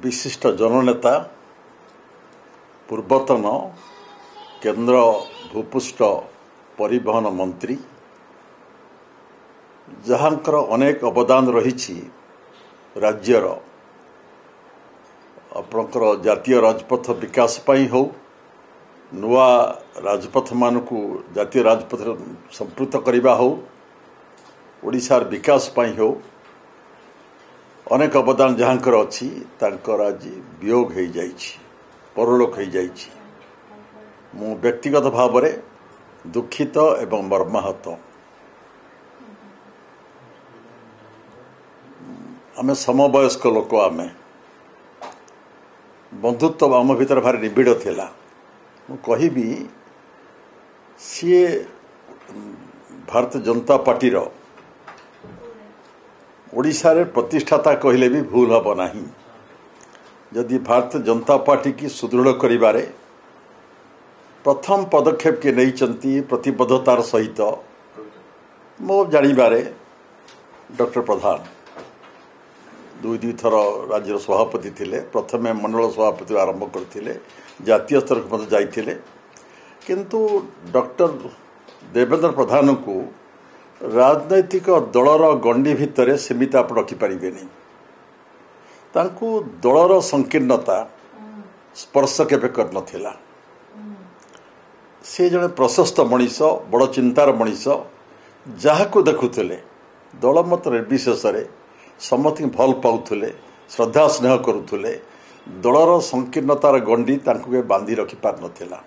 विशिष्ट जननेता पूर्वतन केंद्र भूपृष्ठ परिवहन मंत्री जहाँकर अनेक अवदान रही राज्यर आपणकर जातीय राजपथ विकास पाई हो नुआ राजपथ मानकु जातीय राजपथ संपृक्त करने हो ओडिशार विकास पाई हो अनेक अवदान जहाँकर अच्छी तांकर आज वियोग हो जाइछि परलोक हो जाइछि। मु व्यक्तिगत भाव में दुखित एवं मर्माहत। आमे समवयस्क लोक आमे बंधुत्व आम भीतर भारी निबिड़ थिला। मु कहिबी सी भारतीय जनता पार्टी ओडिशा रे प्रतिष्ठाता कहले भी भूल हब नहीं। यदि भारतीय जनता पार्टी की सुदृढ़ करिबारे प्रथम पदक्षेप के नहीं चंती प्रतिबद्धतार सहित मो जानिबारे डॉक्टर प्रधान दुई थर राज्य सभापति थिले। प्रथम मंडल सभापति आरंभ करथिले, जातीय स्तर को मत जाइथिले, किंतु डॉक्टर देवेंद्र प्रधान को राजनैतिक दलर गंडी भितर सीमित आप रखिपारे नहीं। तांकु दलर संकीर्णता स्पर्श केबे कर नथिला। से जने प्रशस्त मनीष बड़ चिंतार मनीष जहाको देखुले दल मत निर्विशेष समस्त भल पाउले श्रद्धा स्नेह करुले दलर संकीर्णतार गंडी तांकु बांधी रखि पार नथिला।